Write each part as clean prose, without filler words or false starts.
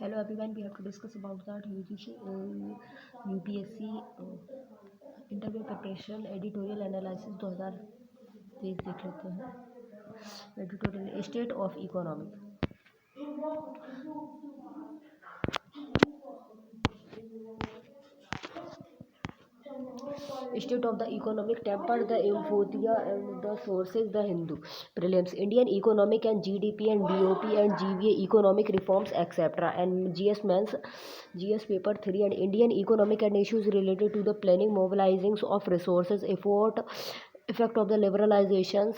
Hello everyone, we have to discuss about that UPSC interview preparation editorial analysis 2023 देख लेते हैं। Editorial state of economic. State of the economic temper, the Emphotia and the sources, the Hindu. Prelims, Indian economic and GDP and BOP and GVA economic reforms, etc. And GS Men's, GS paper 3 and Indian economic and issues related to the planning, mobilizing of resources, effect of the liberalizations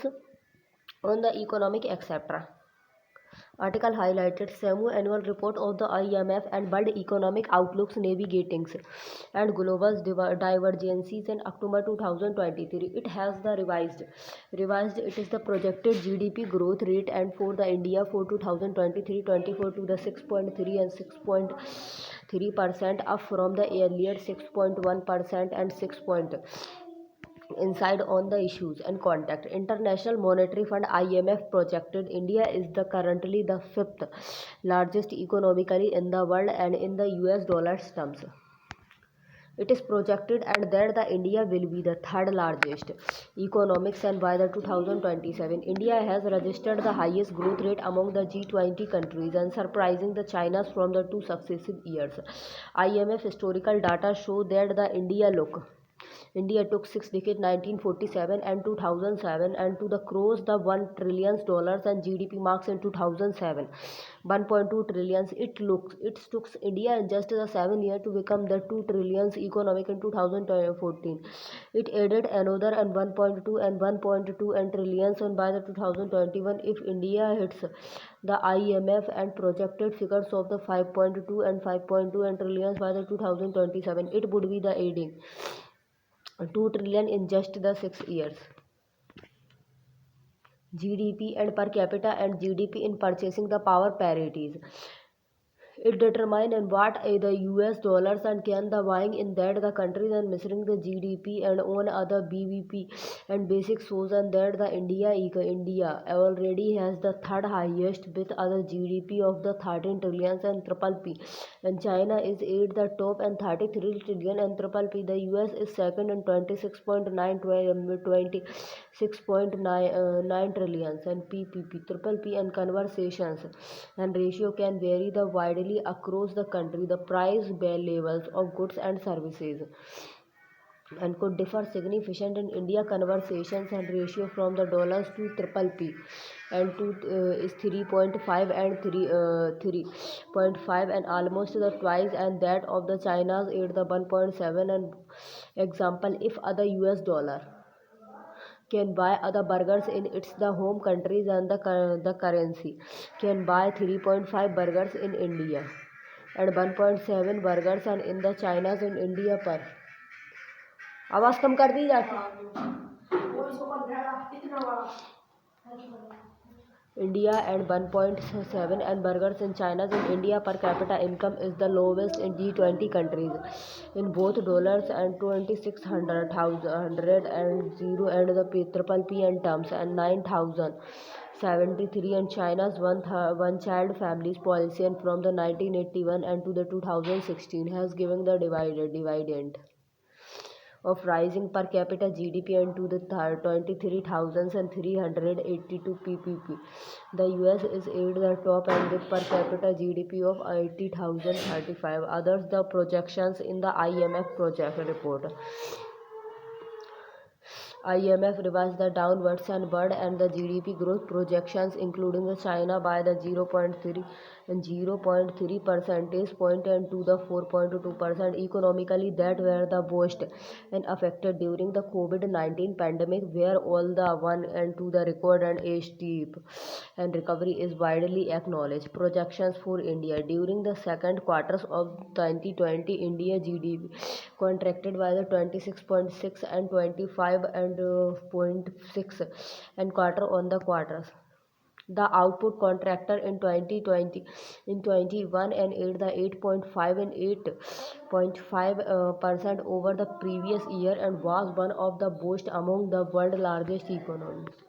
on the economic, etc. Article highlighted semi-annual report of the IMF and World Economic Outlook's navigating and global divergences in October 2023. It has the revised. It is the projected GDP growth rate and for the India for 2023-24 to the 6.3 and 6.3% up from the earlier 6.1% and 6. Inside on the issues and contact. International Monetary Fund IMF projected India is currently the fifth largest economically in the world and in the US dollars terms. It is projected and that the India will be the third largest economics and by the 2027 India has registered the highest growth rate among the G20 countries and surprising the China from the two successive years. IMF historical data show that the India took 6 decades 1947 and 2007 and to the cross the $1 trillion and GDP marks in 2007 1.2 trillion. It took India in just the 7 years to become the 2 trillion economic in 2014. It added another and 1.2 and 1.2 and trillions and by the 2021 if India hits the IMF and projected figures of the 5.2 and 5.2 and trillions by the 2027 it would be the aiding 2 trillion in just the 6 years. GDP and per capita and GDP in purchasing the power parities. It determine in what the US dollars and can the buying in that the countries and measuring the GDP and on other BVP and basic shows and that the India already has the third highest with other GDP of the 13 trillions and triple P and China is at the top and 33 trillion and triple P. The US is second and 26.9 trillions and PPP triple P and conversations and ratio can vary the widely across the country. The price levels of goods and services and could differ significantly in India. Conversations and ratio from the dollars to triple P and to is 3.5 and 3.5 and almost the twice and that of the China's at the 1.7 and example if other US dollar can buy other burgers in its the home countries and the currency can buy 3.5 burgers in India and 1.7 burgers and in the China's in India पर आवाज़ कम कर दी जाती India and 1.7 and burgers in China. In India per capita income is the lowest in G20 countries in both dollars and 2600 and 0 and the triple P and terms and 9073 and China's one child families policy and from the 1981 and to the 2016 has given the dividend of rising per capita GDP and to the 23,382 PPP. The US is at the top and with per capita GDP of 80,035. Others the projections in the IMF project report. IMF revised the downwards and world and the GDP growth projections including the China by the 0.3 and 0.3 percentage point and to the 4.2% economically that were the worst and affected during the COVID-19 pandemic where all the one and to the record and a steep and recovery is widely acknowledged. Projections for India during the second quarters of 2020 India GDP contracted by the 26.6 and 25 and 0.6 and quarter on the quarters. The output contracted in 2020 in 21 and at the 8.5 and 8.5% over the previous year and was one of the best among the world's largest economies.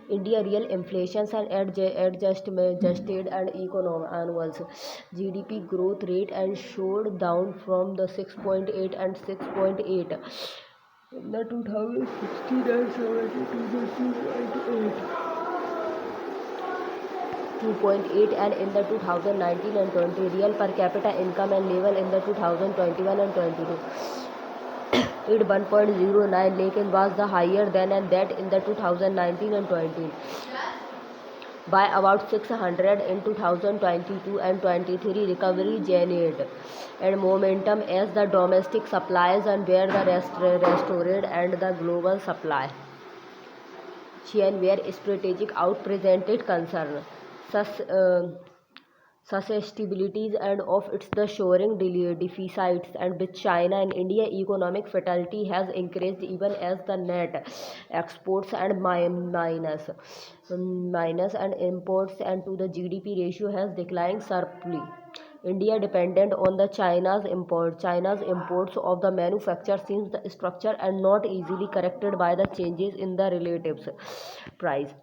India real inflations and adjusted and economic annuals GDP growth rate and showed down from the 6.8 and 6.8 in the 2016 and 17 to the 2.8 and in the 2019 and 20 real per capita income and level in the 2021 and 22 it 1.09 lakh and was the higher than and that in the 2019 and 20 by about 600 in 2022 and 23 recovery generated and momentum as the domestic supplies and where the restored and the global supply chain were strategic outpresented concern. Sus, uh, Susceptibilities and of its the shoring deficits and with China and India economic fatality has increased even as the net exports and minus and imports and to the GDP ratio has declined sharply. India dependent on the China's imports of the manufacture seems the structure and not easily corrected by the changes in the relatives price.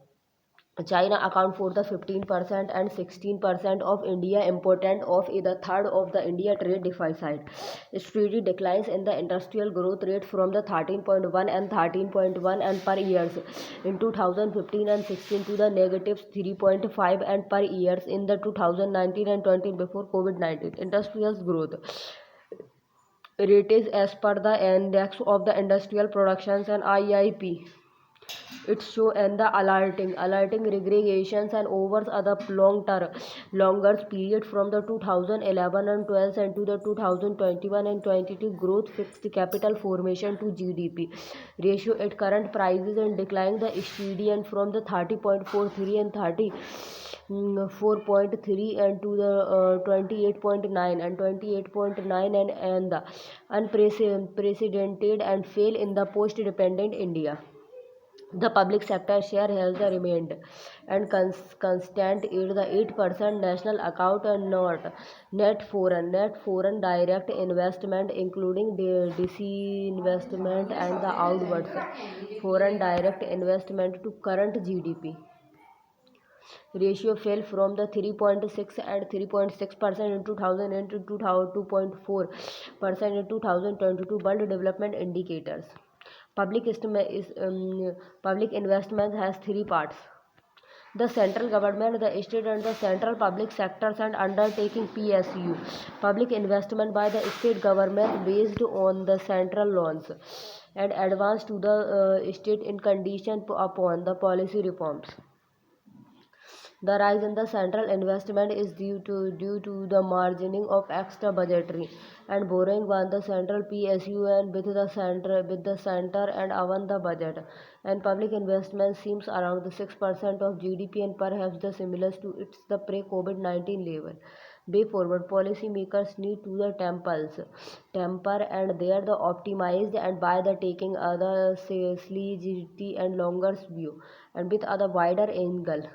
China account for the 15% and 16% of India important of the third of the India trade deficit. Steady declines in the industrial growth rate from the 13.1 and 13.1 and per years in 2015 and 16 to the negative 3.5 and per years in the 2019 and 20 before COVID-19. Industrial growth rate is as per the index of the industrial productions and IIP. It show and the alerting regressions and over other longer period from the 2011 and 12 and to the 2021 and 22 growth fixed capital formation to GDP ratio at current prices and declining the steady and from the 30.43 and 4.3 and to the 28.9 and 28.9 and the unprecedented and fail in the post-dependent India. The public sector share has remained and constant at the 8% national account and not net foreign direct investment including the disinvestment and the outwards foreign direct investment to current GDP ratio fell from the 3.6 and 3.6% in 2008 to 2.4% in 2022 World Development Indicators. Public investment has three parts. The central government, the state and the central public sectors and undertaking PSU. Public investment by the state government based on the central loans and advance to the state in condition upon the policy reforms. The rise in the central investment is due to the margining of extra budgetary and borrowing by the central PSU and with the center and even the budget. And public investment seems around the 6% of GDP and perhaps the similar to its the pre-COVID-19 level. Way forward, policymakers need to the temper and they are the optimized and by the taking other seriously and longer view and with other wider angle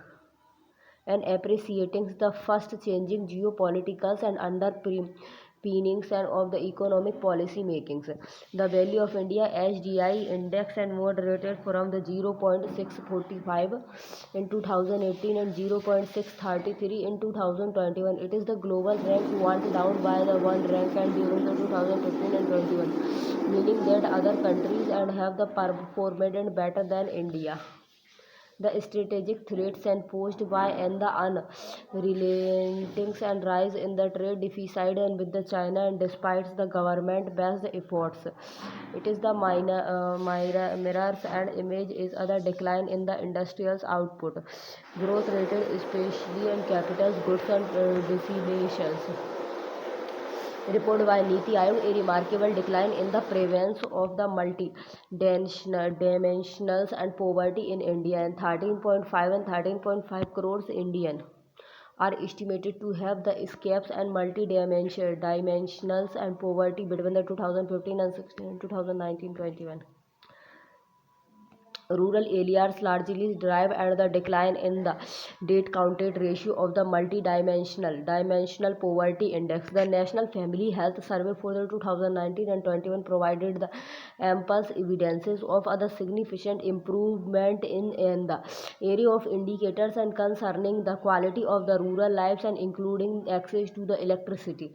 and appreciating the fast changing geopoliticals and underpinnings and of the economic policy makings. The value of India HDI index and moderated from the 0.645 in 2018 and 0.633 in 2021. It is the global rank went down by the one rank and during the 2015 and 21, meaning that other countries and have the performed better than India. The strategic threats and posed by and the unrelenting and rise in the trade deficit and with the China and despite the government-based efforts. It is the mirrors and image is other decline in the industrial output. Growth rated especially in capital goods and distributions. Report by Niti Aayog a remarkable decline in the prevalence of the multi-dimensionals and poverty in India and 13.5 and 13.5 crores Indian are estimated to have the escapes and multi-dimensionals and poverty between the 2015 and 16 and 2019-21. rural areas largely drive and the decline in the date counted ratio of the dimensional poverty index. The National Family Health Survey for the 2019 and 21 provided the ample evidences of other significant improvement in the area of indicators and concerning the quality of the rural lives and including access to the electricity,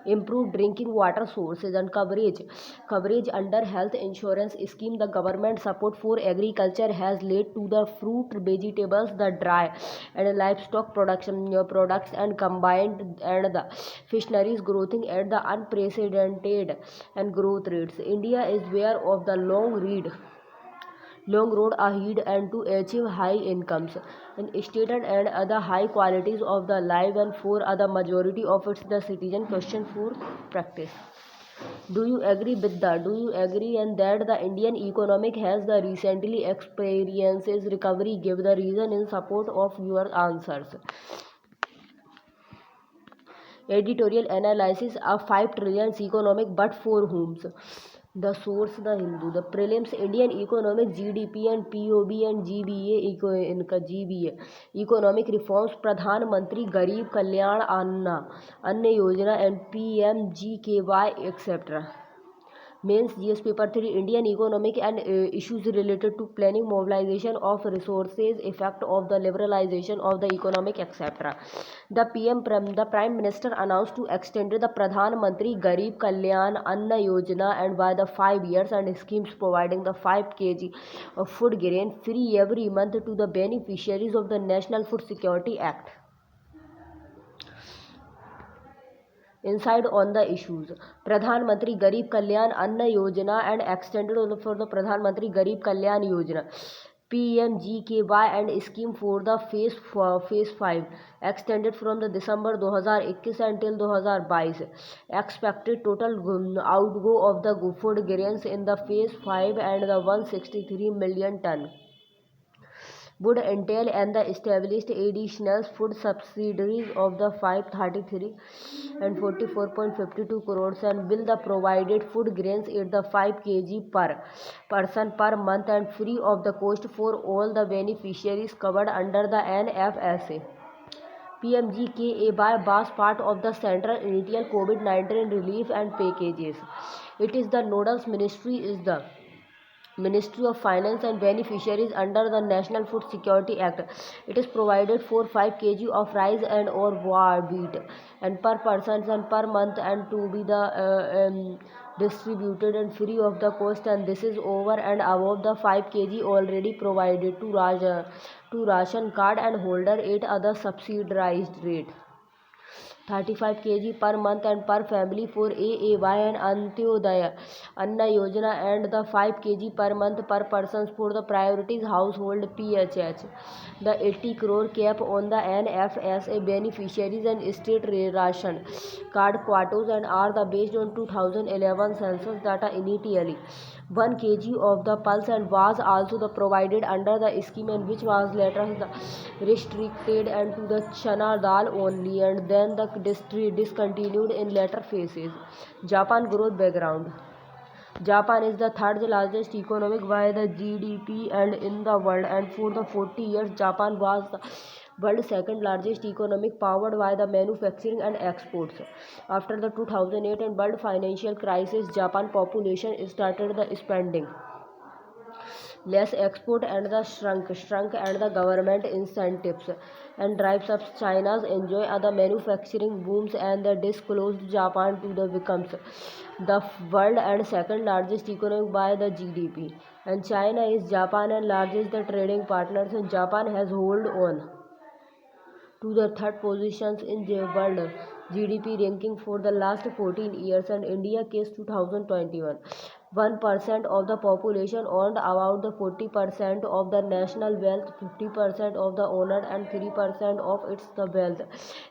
improved drinking water sources and coverage under health insurance scheme. The government support for agriculture has led to the fruit, vegetables, the dry and livestock production products and combined and the fisheries growing at the unprecedented and growth rates. India is aware of the long road ahead and to achieve high incomes and standard and other high qualities of the life and for other majority of its the citizen. Question for practice: do you agree and that the Indian economic has the recently experiences recovery? Give the reason in support of your answers. Editorial analysis of 5 trillion economic but for whom? The source the Hindu. The prelims: Indian economic GDP and POB and GBA. Economic reforms: Pradhan Mantri Garib Kalyan Anna Yojana and PMGKY etc. Mains GS paper 3: Indian economic and issues related to planning, mobilization of resources, effect of the liberalization of the economic etc. The Prime Minister announced to extend the Pradhan Mantri Garib Kalyan Anna Yojana and by the 5 years and schemes providing the 5 kg of food grain free every month to the beneficiaries of the National Food Security Act. Inside on the issues: Pradhan Mantri Garib Kalyan Anna Yojana and extended for the Pradhan Mantri Garib Kalyan Yojana, PMGKY and scheme for the phase 5 extended from the December 2021 until 2022. Expected total outgo of the food grains in the phase 5 and the 163 million ton would entail and the established additional food subsidies of the 533 and 44.52 crores and will the provided food grains at the 5 kg per person per month and free of the cost for all the beneficiaries covered under the NFSA. PMGKA was part of the Central Initial COVID-19 relief and packages. It is the nodal ministry is the Ministry of Finance and beneficiaries under the National Food Security Act. It is provided for 5 kg of rice and or wheat and per person and per month and to be the distributed and free of the cost, and this is over and above the 5 kg already provided to ration card and holder at other subsidized rate. 35 kg per month and per family for AAY and Antyodaya Anna Yojana and the 5 kg per month per persons for the priorities household PHH. The 80 crore cap on the NFSA beneficiaries and state ration card quotas and are the based on 2011 census data. Initially 1 kg of the pulse and was also the provided under the scheme and which was later restricted and to the chana dal only and then the discontinued in later phases. Japan growth background: Japan is the third largest economy by the GDP and in the world, and for the 40 years Japan was the world's second largest economy powered by the manufacturing and exports. After the 2008 and world financial crisis, Japan population started the spending less export and the shrunk and the government incentives and drives up China's enjoy other manufacturing booms and the disclosed Japan to the becomes the world and second largest economy by the GDP, and China is Japan and largest the trading partners, and Japan has hold on to the third positions in the world GDP ranking for the last 14 years, and India case 2021. 1% of the population owned about the 40% of the national wealth, 50% of the owner and 3% of its the wealth,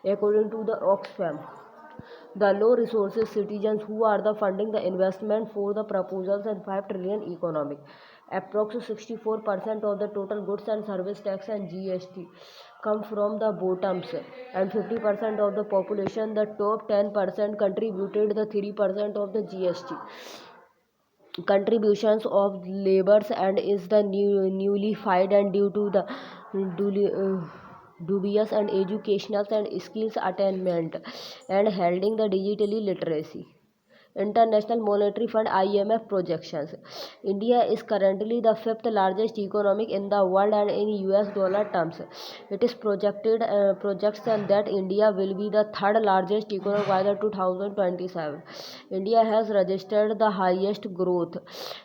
according to the Oxfam. The low resources citizens who are the funding the investment for the proposals and 5 trillion economic. Approx 64% of the total goods and service tax and GST come from the bottoms, and 50% of the population, the top 10% contributed the 3% of the GST. contributions of laborers and is the newly filed and due to the dubious and educational and skills attainment and holding the digitally literacy. International Monetary Fund IMF projections. India is currently the fifth largest economy in the world and in US dollar terms. It is projection that India will be the third largest economy by the 2027. India has registered the highest growth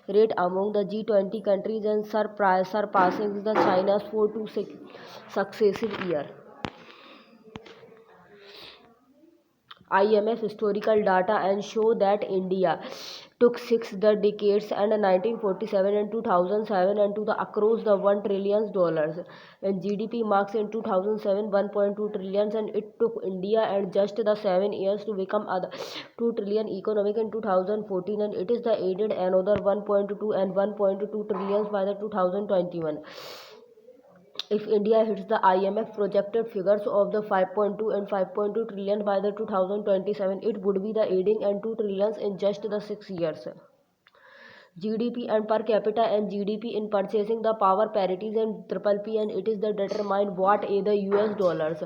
rate among the G20 countries and surpassing the China's 4 to 6 successive year. IMF historical data and show that India took six the decades and 1947 and 2007 and to the across the $1 trillion and GDP marks in 2007 1.2 trillion and it took India and just the 7 years to become a 2 trillion economic in 2014 and it is the aided another 1.2 and 1.2 trillions by the 2021. If India hits the IMF projected figures of the 5.2 and 5.2 trillion by the 2027, it would be the aiding and 2 trillions in just the 6 years. GDP and per capita and GDP in purchasing the power parities and triple P and it is the determine what a the US dollars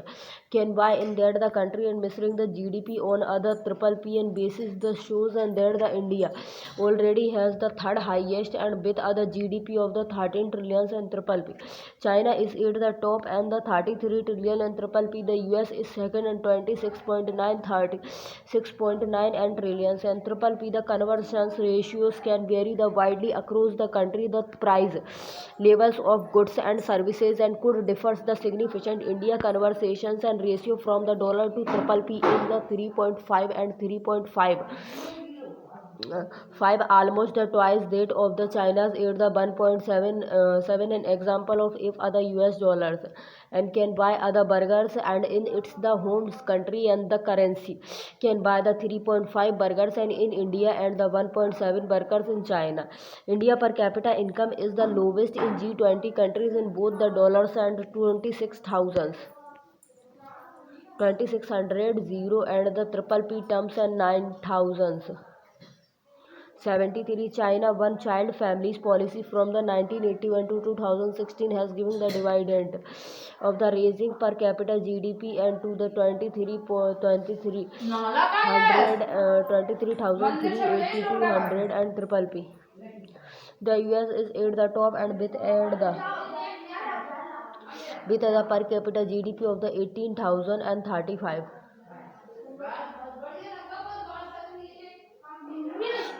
can buy in that the country and measuring the GDP on other triple P and basis the shows and that the India already has the third highest and with other GDP of the 13 trillions and triple P. China is at the top and the 33 trillion and triple P. The US is second and 26.9 36.9 and trillions and triple P. The conversion ratios can vary the widely across the country. The price levels of goods and services and could differ the significant. India conversations and ratio from the dollar to triple P is the 3.5 and 3.5 5 almost twice that of the China's at the 1.7 an example of if other US dollars and can buy other burgers and in its the home country and the currency can buy the 3.5 burgers and in India and the 1.7 burgers in China. India per capita income is the lowest in G20 countries in both the dollars and 2600 and the triple P terms and 9,000. 73 China one child families policy from the 1981 to 2016 has given the dividend of the raising per capita GDP and to the 23,382 and triple P. The US is at the top and with the per capita GDP of the 18,035.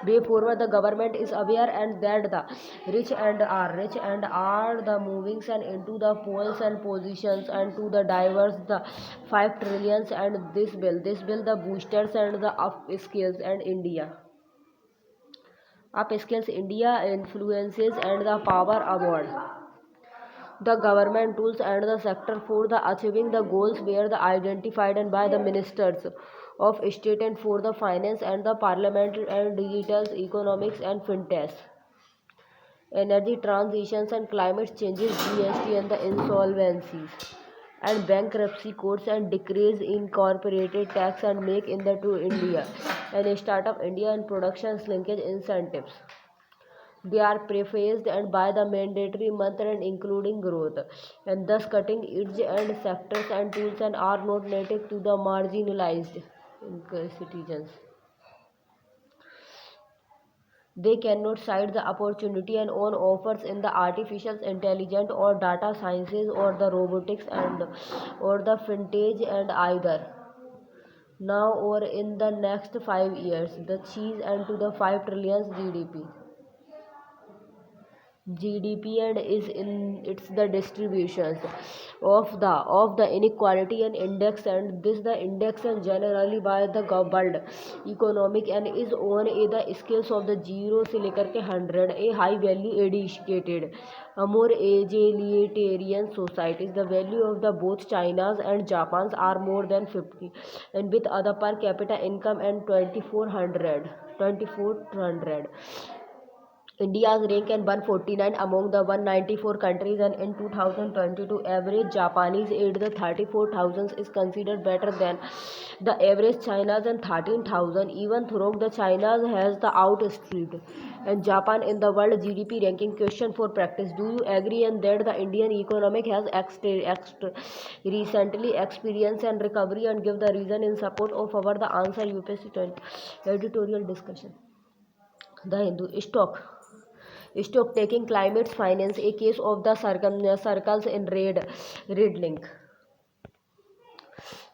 Therefore, the government is aware and that the rich and are the moving and into the polls and positions and to the diverse the 5 trillions and this bill the boosters and the upskills and India. Upskills India influences and the power award. The government tools and the sector for the achieving the goals were the identified and by the ministers of state and for the finance and the parliament and digital economics and fintech energy transitions and climate changes GST and the insolvencies and bankruptcy courts and decrease in corporate tax and make in the to India and startup India and production linkage incentives. They are prefaced and by the mandatory mantra and including growth, and thus cutting edge and sectors and tools and are not native to the marginalized citizens. They cannot cite the opportunity and own offers in the artificial intelligence or data sciences or the robotics and or the fintech and either now or in the next 5 years the cheese and to the 5 trillion GDP and is in its the distributions of the inequality and index and this the index and generally by the world economic and is on a the scales of the 0 से लेकर के 100 a high value educated a more egalitarian societies. The value of the both China's and Japan's are more than 50 and with other per capita income and 2400 India's rank in 149 among the 194 countries, and in 2022 average Japanese aid the 34,000 is considered better than the average China's and 13,000, even though the China's has the outstripped and Japan in the world GDP ranking. Question for practice: do you agree and that the Indian economic has recently experienced and recovery, and give the reason in support of our the answer UPSC 20 editorial discussion. The Hindu stock taking climate finance, a case of the circles in red link.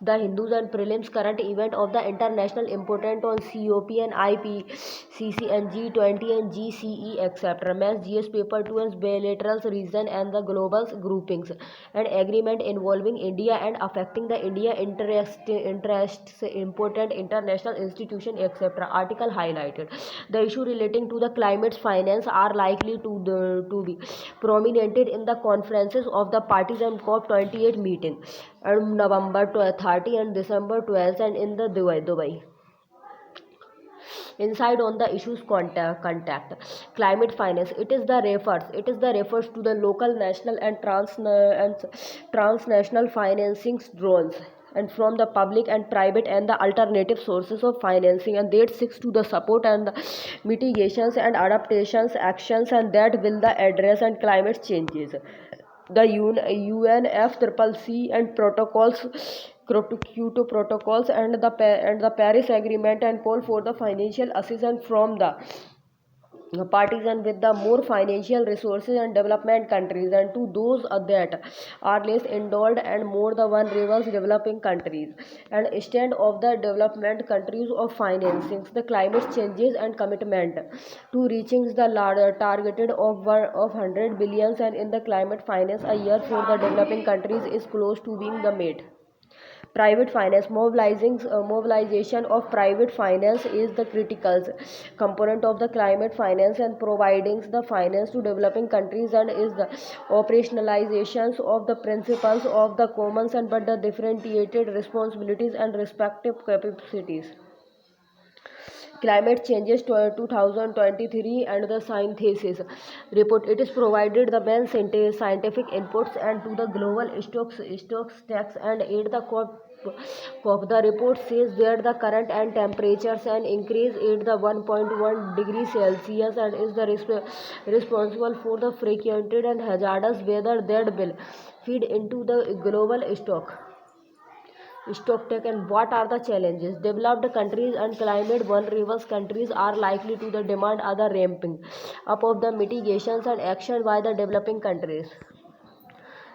The Hindus and prelims current event of the international important on COP and IPCC and G20 and GCE etc. Mass GS paper 2 and bilateral reason and the global groupings and agreement involving India and affecting the India interests important international institution etc. Article highlighted. The issue relating to the climate finance are likely to be prominent in the conferences of the parties and COP28 meeting and November 30 and December 12th and in the Dubai. Inside on the issues contact climate finance, it is the refers to the local, national and transnational financing drones and from the public and private and the alternative sources of financing, and that seeks to the support and the mitigations and adaptations actions and that will the address and climate changes. The UNFCCC and protocols, Kyoto protocols and the Paris Agreement, and call for the financial assistance from the parties and with the more financial resources and development countries, and to those that are less endowed and more the one rivals developing countries, and extent of the development countries of financing the climate changes and commitment to reaching the targeted of 100 billions and in the climate finance a year for the developing countries is close to being the made. Private finance, mobilization of private finance is the critical component of the climate finance and providing the finance to developing countries, and is the operationalizations of the principles of the commons and but the differentiated responsibilities and respective capacities. Climate changes 2023 and the synthesis report, it is provided the main scientific inputs and to the global stocks and aid the COP. The report says that the current and temperatures and increase at the 1.1 degree Celsius and is the responsible for the frequented and hazardous weather that will feed into the global stocktake. And what are the challenges? Developed countries and climate vulnerable countries are likely to the demand other ramping up of the mitigations and action by the developing countries.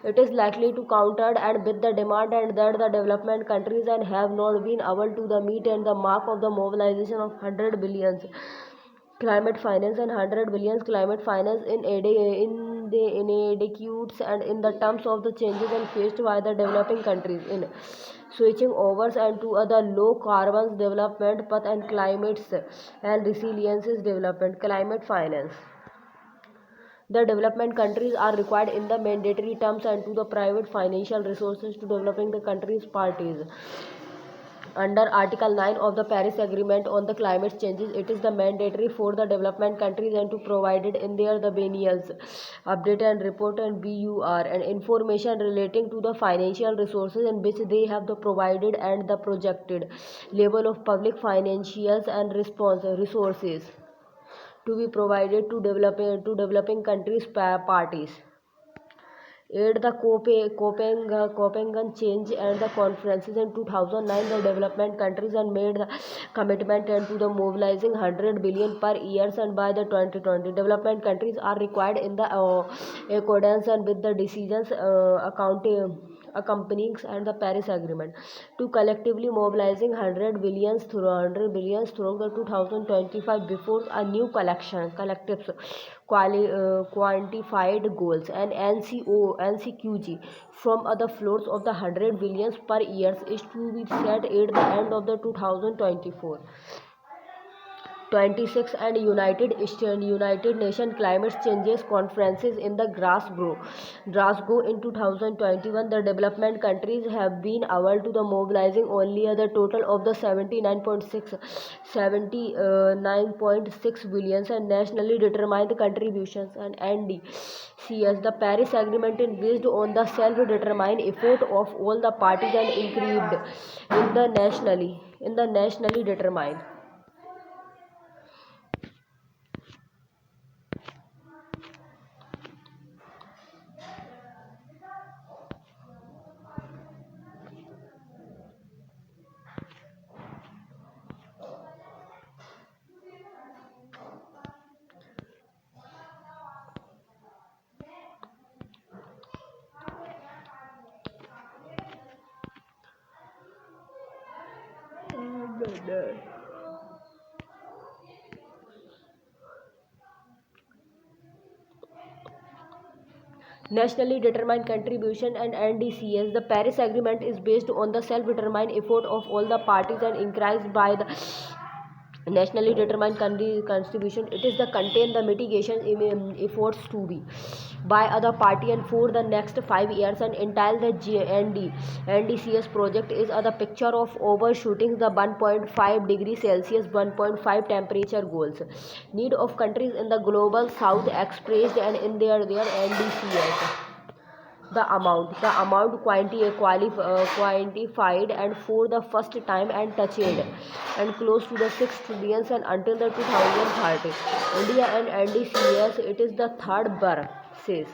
It is likely to counter and with the demand and that the development countries and have not been able to the meet and the mark of the mobilization of 100 billions climate finance and 100 billions climate finance in the inadequate and in the terms of the changes and faced by the developing countries in switching overs and to other low carbon development path and climates and resiliences development climate finance. The development countries are required in the mandatory terms and to the private financial resources to developing the countries parties. Under Article 9 of the Paris Agreement on the climate changes, it is the mandatory for the development countries and to provided in their the biennials update and report and BUR and information relating to the financial resources in which they have the provided and the projected level of public financials and response resources to be provided to developing countries parties. At the Copenhagen change and the conferences in 2009, the development countries and made the commitment and to the mobilizing 100 billion per years, and by the 2020 development countries are required in the accordance and with the decisions accompanying and the Paris Agreement to collectively mobilizing 100 billions through the 2025 before a new collective quantified goals and NCQG from other floors of the 100 billions per year is to be set at the end of the 2024. 26 and United Nations Climate Changes conferences in the Glasgow in 2021. The development countries have been able to the mobilizing only the total of the 79.6 billions and nationally determined contributions and NDCs. The Paris Agreement is based on the self-determined effort of all the parties and included in the nationally determined. Nationally determined contribution and NDCs. The Paris Agreement is based on the self-determined effort of all the parties and encouraged by the nationally determined contribution. It is the contain the mitigation efforts to be by other party and for the next 5 years and entire the NDCs project is the picture of overshooting the 1.5 degree Celsius 1.5 temperature goals. Need of countries in the global south expressed and in their NDCs. The amount quantified and for the first time and touched and close to the 6 trillions and until the 2030. India and NDCs, it is the third bar says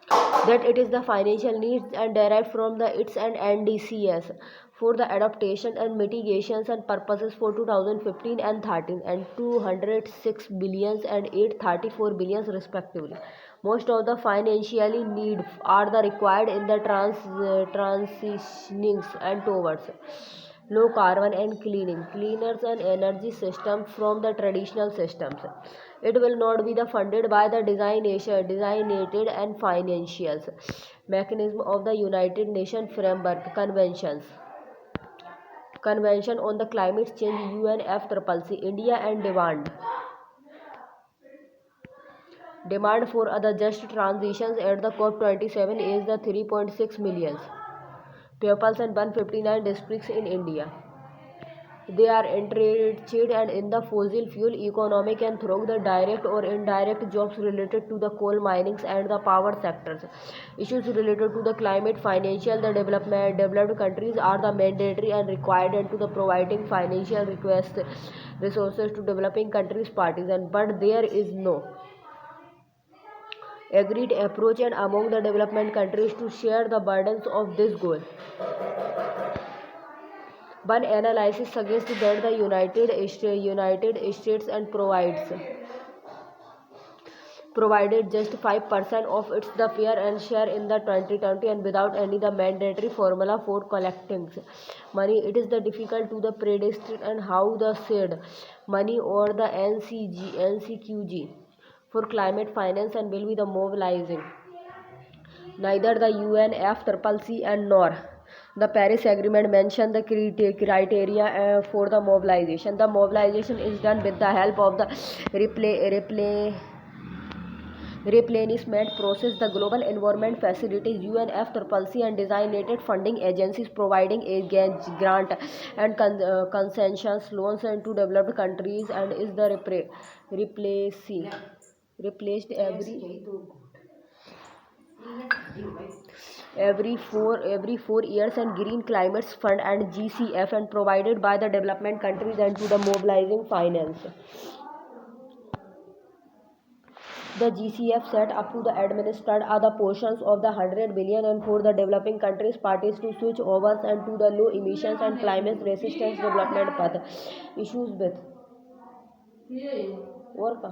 that it is the financial needs and derived from the its and NDCs for the adaptation and mitigations and purposes for 2015 and 13 and 206 billions and 834 billions respectively. Most of the financially need are the required in the transitionings and towards low carbon and cleaners and energy systems from the traditional systems. It will not be the funded by the designated and financials mechanism of the United Nations Framework Convention on the Climate Change UNFCCC. India and demand for other just transitions at the COP27 is the 3.6 million peoples and 159 districts in India. They are entrenched and in the fossil fuel economic and through the direct or indirect jobs related to the coal minings and the power sectors. Issues related to the climate financial the developed countries are the mandatory and required and to the providing financial resources to developing countries parties and but there is no agreed approach and among the development countries to share the burdens of this goal. One analysis suggests that the United States and provided just 5% of its the fair and share in the 2020 and without any the mandatory formula for collecting money. It is the difficult to the predict and how the said money or the NCQG for climate finance and will be the mobilizing. Neither the UNFCCC and nor the Paris Agreement mention the criteria for the mobilization. The mobilization is done with the help of the replenishment process. The Global Environment Facility UNFCCC and designated funding agencies providing a grant and concessions loans to developed countries and is the replaced every 4 years and Green Climates Fund and GCF and provided by the development countries and to the mobilizing finance. The GCF set up to the administered other portions of the 100 billion and for the developing countries parties to switch over and to the low emissions and climate resistance development path. Issues with और का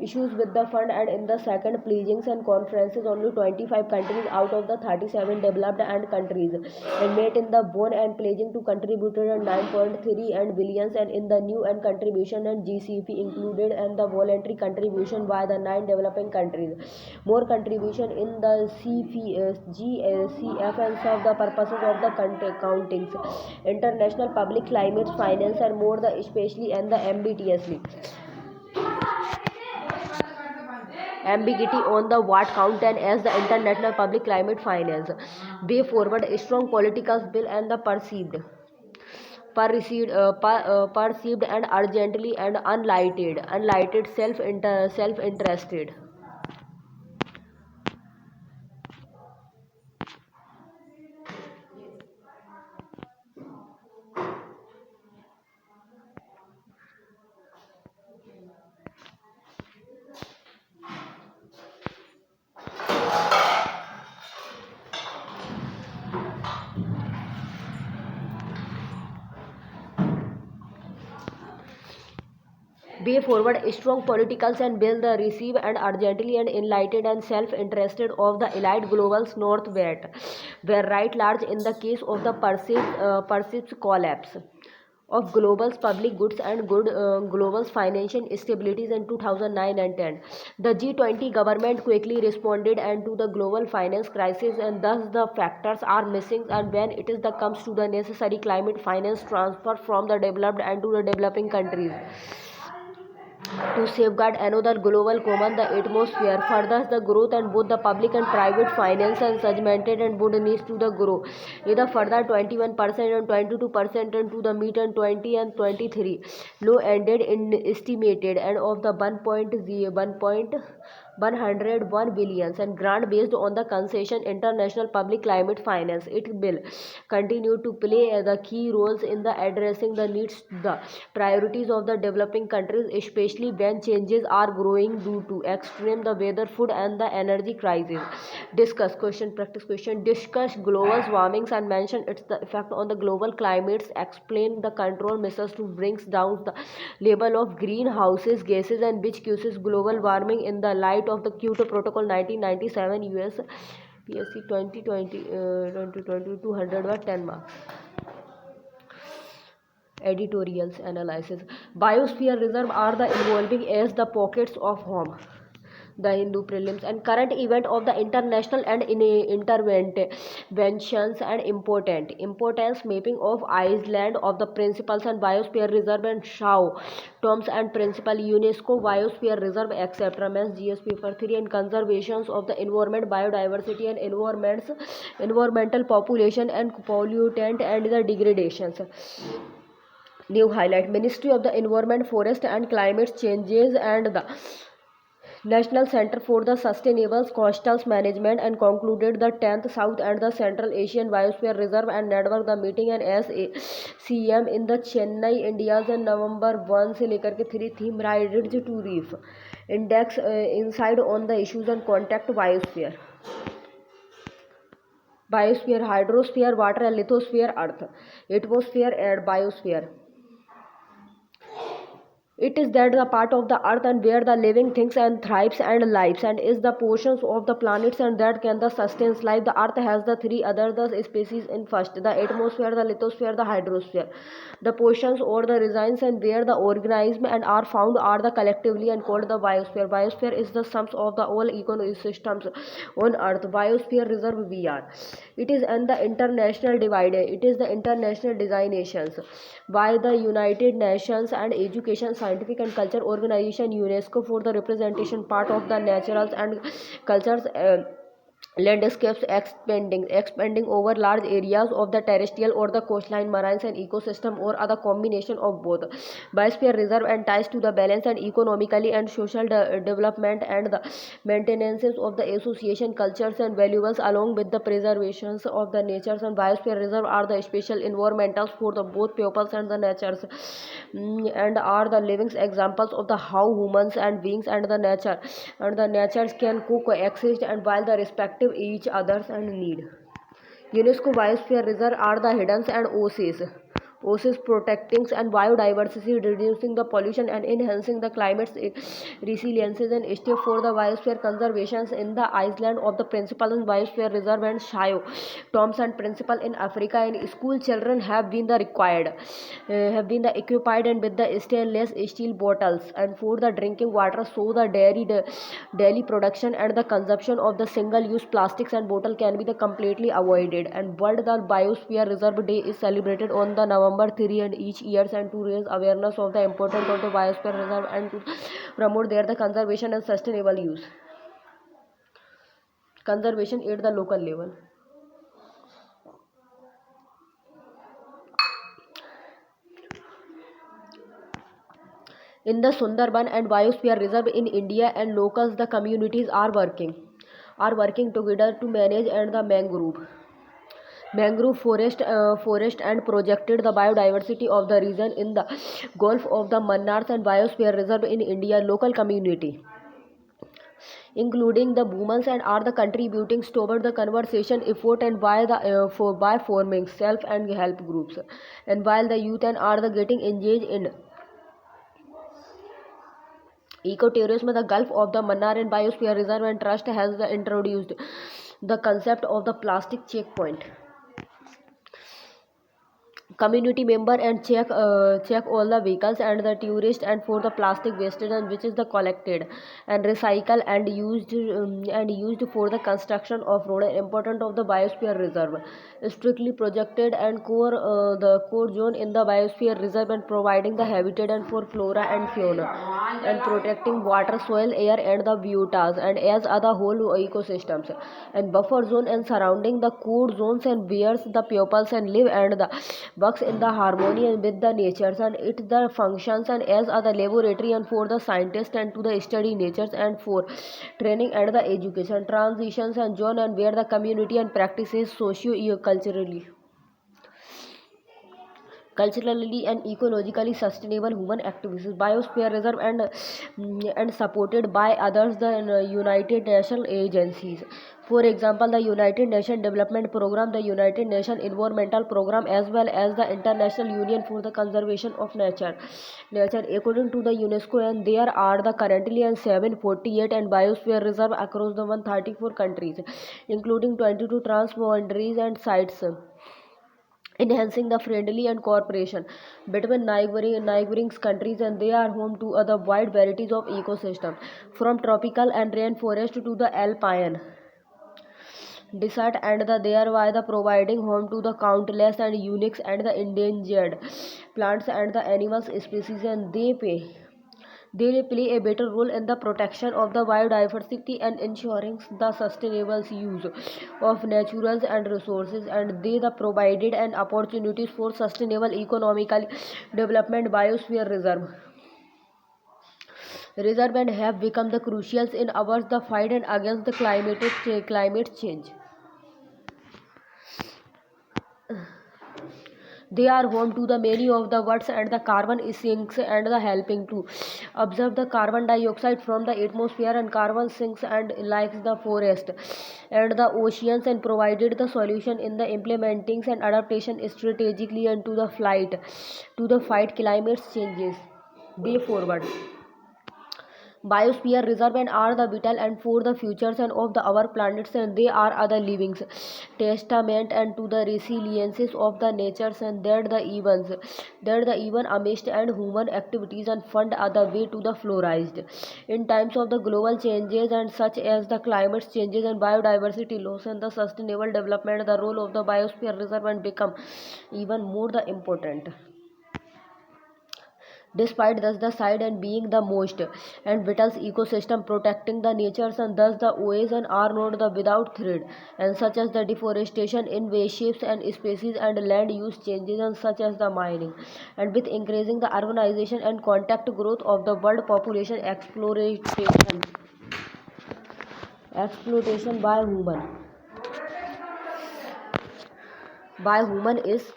issues with the fund, and in the second pledgings and conferences only 25 countries out of the 37 developed and countries and met in the bone and pledging to contributed 9.3 and billions, and in the new and contribution and GCP included and the voluntary contribution by the 9 developing countries. More contribution in the GCF and serve the purposes of the countings, international public climate finance, and more the especially and the ambiguity on the what counted as the international public climate finance. Way forward a strong political bill and the perceived and urgently and unlighted self-interested. Way forward strong politicals and build the receive and urgently and enlightened and self-interested of the elite globals northwest were right large in the case of the perceived collapse of global public goods and global financial stabilities in 2009 and 10. The G20 government quickly responded and to the global finance crisis, and thus the factors are missing, and when it is the comes to the necessary climate finance transfer from the developed and to the developing countries to safeguard another global common the atmosphere furthers the growth and both the public and private finance and segmented and would needs to the grow either further 21% and 22% and to the meet and 20 and 23 low ended in estimated and of the 1.101 billions and grant based on the concession international public climate finance. It will continue to play the key roles in the addressing the needs the priorities of the developing countries, especially when changes are growing due to extreme the weather, food and the energy crisis. Discuss question practice question. Discuss global warmings and mention its the effect on the global climates. Explain the control measures to brings down the level of greenhouses gases and which causes global warming in the light of the Kyoto Protocol 1997 US PSC 2020 2020 200 or 10 marks. Editorials analysis. Biosphere reserve are the evolving as the pockets of home. The Hindu prelims and current event of the international and interventions and importance mapping of Iceland of the principles and biosphere reserve and Shaw terms and principle UNESCO biosphere reserve etc. Remains GS paper 3 and conservations of the environment biodiversity and environmental population and pollutant and the degradations. New highlight Ministry of the Environment, Forest and Climate Changes and the National Center for the Sustainable Coastal Management and concluded the 10th South and the Central Asian Biosphere Reserve and Network the meeting and SACM in the Chennai, India's November 1 से लेकर के 3 theme Ridge to Reef Index inside on the issues and contact biosphere. Biosphere, hydrosphere, water and lithosphere, earth, atmosphere and biosphere. It is that the part of the earth and where the living things and thrives and lives and is the portions of the planets and that can the sustains life. The earth has the three other the species in first the atmosphere, the lithosphere, the hydrosphere. The portions or the resides and where the organisms and are found are the collectively and called the biosphere. Biosphere is the sums of the all ecosystems on earth. Biosphere reserve BR. It is and the international divided. It is the international designations by the United Nations and Education, Scientific and Culture Organization UNESCO for the representation part of the naturals and cultures landscapes expanding over large areas of the terrestrial or the coastline marines and ecosystem or other combination of both. Biosphere reserve and ties to the balance and economically and social development and the maintenance of the association cultures and valuables along with the preservations of the natures. And biosphere reserve are the special environmentals for the both peoples and the natures and are the living examples of the how humans and beings and the natures can coexist and while the respective each others and need. UNESCO Biosphere Reserve are the hidden and oases oasis protecting and biodiversity, reducing the pollution and enhancing the climate's resilience and step for the biosphere conservation in the island of the principal and biosphere reserve and Shio Thompson principal in Africa and school children have been the occupied and with the stainless steel bottles and for the drinking water so the daily production and the consumption of the single use plastics and bottle can be the completely avoided and world the biosphere reserve day is celebrated on the November 3 and each years and to raise awareness of the importance of the biosphere reserve and to promote their the conservation and sustainable use conservation at the local level. In the Sundarban and Biosphere Reserve in India and locals the communities are working together to manage and the mangrove forest and projected the biodiversity of the region in the Gulf of the Mannars and Biosphere Reserve in India local community including the women and are the contributing toward the conversation effort and by forming self and help groups and while the youth and are the getting engaged in ecotourism. The Gulf of the Mannar and Biosphere Reserve and Trust has introduced the concept of the plastic checkpoint. Community member and check all the vehicles and the tourist and for the plastic wastage and which is the collected and recycle and used for the construction of road important of the biosphere reserve strictly projected and the core zone in the biosphere reserve and providing the habitat and for flora and fauna and protecting water soil air and the biotas and as other whole ecosystems and buffer zone and surrounding the core zones and bears the pupils and live and the works in the harmony and with the natures and it the functions and as a the laboratory and for the scientists and to the study natures and for training and the education transitions and zone and where the community and practices socio culturally and ecologically sustainable human activities biosphere reserve and supported by others the United Nations agencies. For example, the United Nations Development Program, the United Nations Environmental Program, as well as the International Union for the Conservation of Nature, according to the UNESCO, and there are the currently and 748 and biosphere reserve across the 134 countries, including 22 transboundaries and sites enhancing the friendly and cooperation between neighboring countries and they are home to other wide varieties of ecosystem from tropical and rainforest to the alpine desert and thereby the providing home to the countless and unique and the endangered plants and the animals species and they will play a better role in the protection of the biodiversity and ensuring the sustainable use of naturals and resources and they the provided and opportunities for sustainable economical development biosphere reserve and have become the crucials in ours the fight and against the climate change. They are home to the many of the words and the carbon sinks and the helping to observe the carbon dioxide from the atmosphere and carbon sinks and likes the forest and the oceans and provided the solution in the implementing and adaptation strategically and to the fight climate changes. Way forward. Biosphere reserve and are the vital and for the futures and of the our planets and they are other livings testament and to the resiliences of the natures and that the even amidst and human activities and fund other way to the florized in times of the global changes and such as the climate changes and biodiversity loss and the sustainable development the role of the biosphere reserve and become even more the important despite thus the side and being the most and vital ecosystem protecting the natures and thus the ocean are not the without threat and such as the deforestation invasives and species and land use changes and such as the mining and with increasing the urbanization and contact growth of the world population exploitation by human is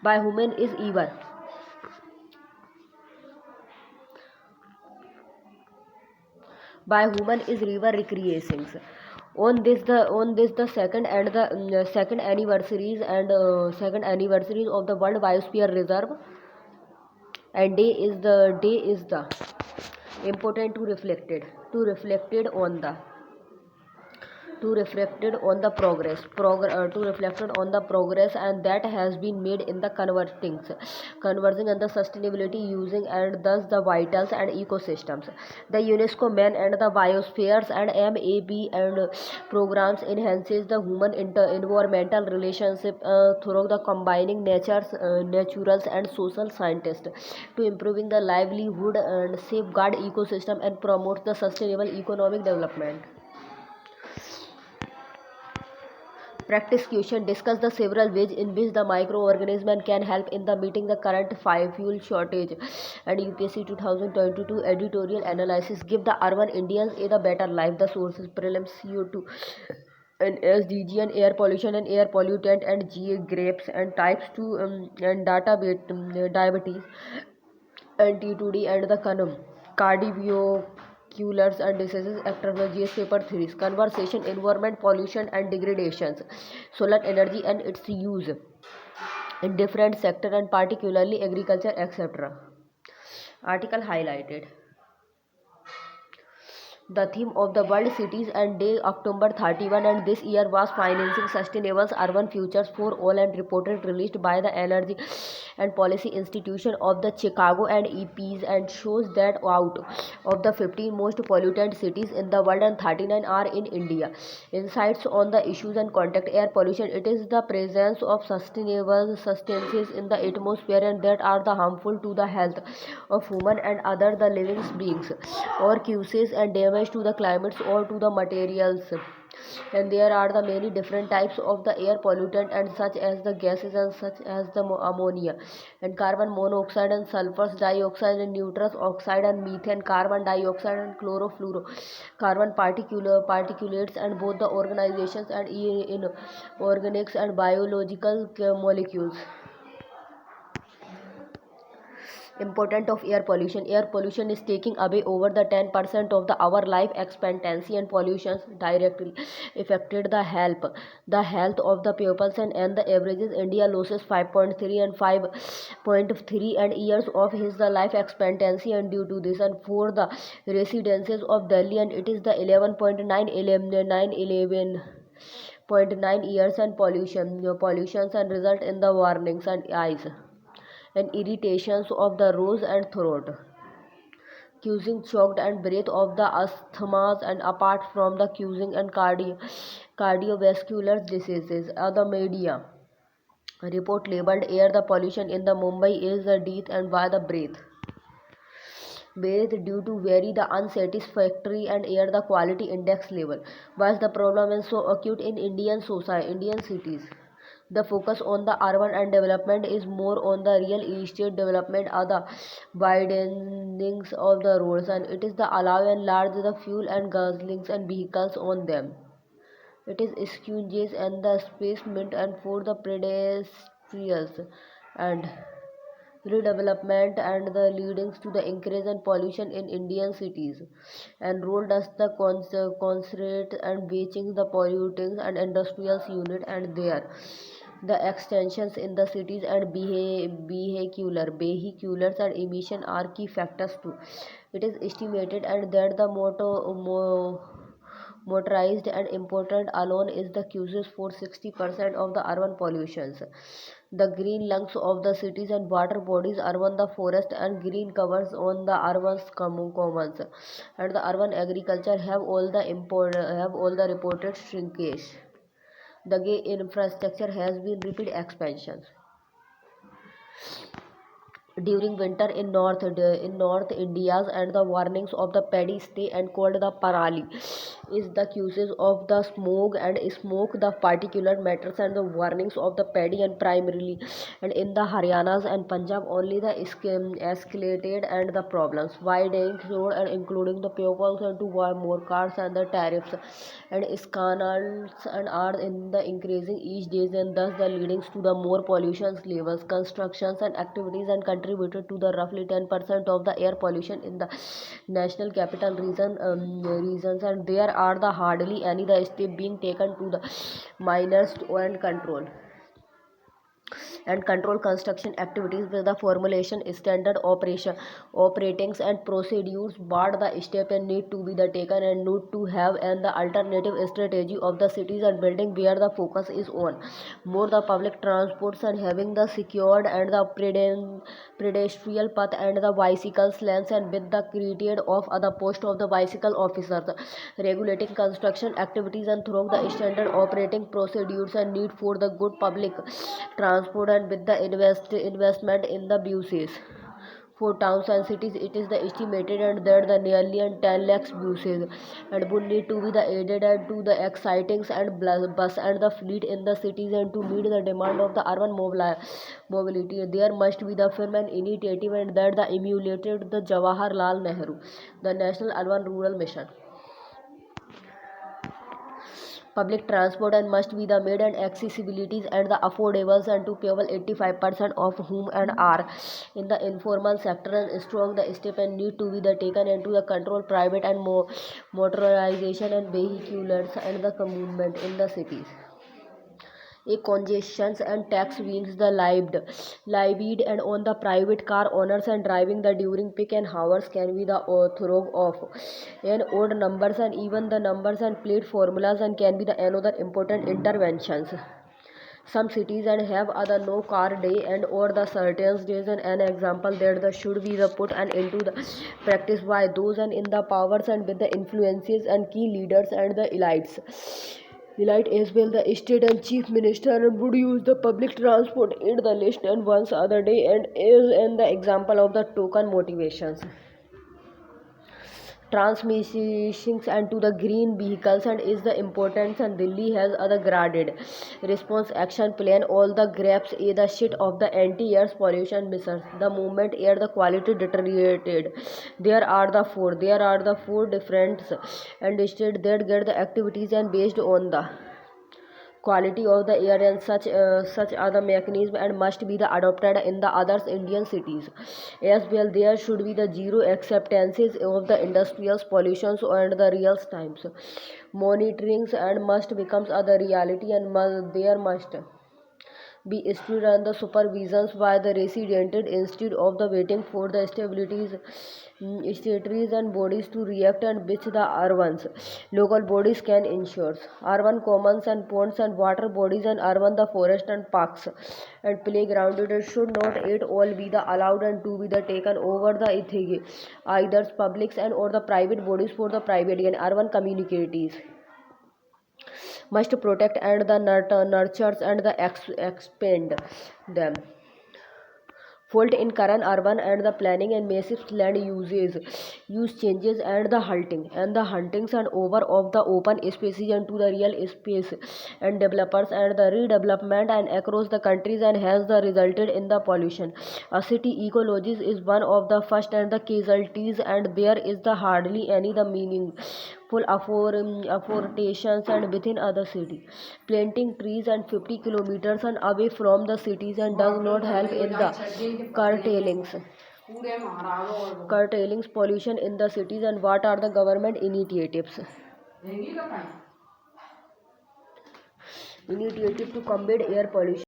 by human is evil by human is river recreations. On this the second anniversaries of the World Biosphere Reserve and day is the important to reflected on the to reflected on the progress and that has been made in the conversing and the sustainability using and thus the vitals and ecosystems. The UNESCO man and the biospheres and MAB and programs enhances the human environmental relationship through the combining naturals and social scientists to improving the livelihood and safeguard ecosystem and promote the sustainable economic development. Practice question discuss the several ways in which the microorganism can help in the meeting the current fuel shortage. And UPSC 2022 editorial analysis give the urban Indians a better life. The sources prelims CO2 and SDG and air pollution and air pollutant and GA grapes and types 2 and diabetes and T2D and the cardiovascular and diseases after the GS paper theories, conversation, environment, pollution and degradations, solar energy and its use in different sector and particularly agriculture, etc. Article highlighted. The theme of the World Cities and Day October 31 and this year was Financing Sustainable Urban Futures for All and reported released by the Energy and Policy Institution of the Chicago and EPs and shows that out of the 15 most pollutant cities in the world and 39 are in India. Insights on the issues and contact air pollution. It is the presence of sustainable substances in the atmosphere and that are the harmful to the health of human and other the living beings or causes and damage to the climates or to the materials. And there are the many different types of the air pollutant and such as the gases and such as the ammonia and carbon monoxide and sulfur dioxide and nitrous oxide and methane carbon dioxide and chlorofluoro carbon particulates and both the organizations and in organics and biological molecules. Importance of air pollution. Air pollution is taking away over the 10% of the our life expectancy and pollution directly affected the health of the pupils and the averages India loses 5.3 and 5.3 and years of his the life expectancy and due to this and for the residences of Delhi and it is the 11.9 11 years and pollutions and result in the warnings and eyes and irritations of the nose and throat, causing choked and breath of the asthmas and apart from the causing and cardiovascular diseases. Other media report labeled air the pollution in the Mumbai is the death and by the breath due to vary the unsatisfactory and air the quality index level. Why is the problem is so acute in Indian cities? The focus on the urban and development is more on the real estate development or the widenings of the roads and it is the allow and large the fuel and gasolines and vehicles on them. It is exchanges and the spacement and for the pedestrians and redevelopment and the leading to the increase in pollution in Indian cities and role does the concentrate and beaching the pollutants and industrial unit and there the extensions in the cities and vehiculars and emission are key factors too. It is estimated and that the motorized and important alone is the causes for 60% of the urban pollutions. The green lungs of the cities and water bodies, urban the forest and green covers on the urban commons, and the urban agriculture have all the reported shrinkage. The gay infrastructure has been rapid expansion during winter in North India's and the warnings of the paddy stay and called the parali is the causes of the smoke and smoke, the particulate matters and the warnings of the paddy and primarily, and in the Haryanas and Punjab only the escalated and the problems widening through and including the pupils and to buy more cars and the tariffs and scandals and are in the increasing each days, and thus the leading to the more pollution levels, constructions and activities and contributed to the roughly 10% of the air pollution in the national capital regions, and there are the hardly any the step being taken to the minors and control construction activities with the formulation standard operatings and procedures, but the step and need to be the taken and need to have and the alternative strategy of the cities and building where the focus is on more the public transports and having the secured and the pedestrian path and the bicycles lanes, and with the created of other post of the bicycle officers regulating construction activities and through the standard operating procedures and need for the good public transport, and with the investment in the buses for towns and cities it is the estimated and that the nearly and 10 lakhs buses and would need to be the added and to the excitings and bus and the fleet in the cities, and to meet the demand of the urban mobility there must be the firm and initiative and that the emulated the Jawaharlal Nehru the national urban rural mission. Public transport and must be the made and accessibilities and the affordables and to people 85% of whom and are in the informal sector, and strong the step and need to be the taken into the control private and motorization and vehiculars and the movement in the cities. A congestions and tax wings the levied and on the private car owners and driving the during peak and hours can be the throw of and odd numbers and even the numbers and plate formulas and can be the another important interventions. Some cities and have other no car day and or the certain days, and an example that the should be the put and into the practice by those and in the powers and with the influences and key leaders and the elite as well. The state and chief minister would use the public transport in the list and once other day and is in the example of the token motivations transmissions and to the green vehicles, and is the importance, and Delhi has other graded response action plan all the grabs a the shit of the anti-air pollution measures the moment air the quality deteriorated. There are the four different and state that get the activities and based on the quality of the air, and such other mechanism and must be the adopted in the other Indian cities as well. There should be the zero acceptances of the industrial pollutions and the real times monitorings and must becomes other reality, and there must be stood under supervisions by the resident instead of the waiting for the statutories and bodies to react, and which the urbans local bodies can ensure. Urban commons and ponds and water bodies and urban the forest and parks and playground it should not at all be the allowed and to be the taken over the either publics and or the private bodies for the private and urban communities must protect and the nurtures and the expand them. Fault in current urban and the planning and massive land use changes and the huntings and over of the open spaces and to the real space and developers and the redevelopment and across the countries and has the resulted in the pollution. A city ecology is one of the first and the casualties, and there is the hardly any the meaningful afforestation and within other city. Planting trees and 50 kilometers and away from the cities and does not help in the curtailings pollution in the cities, and what are the government initiative to combat air pollution.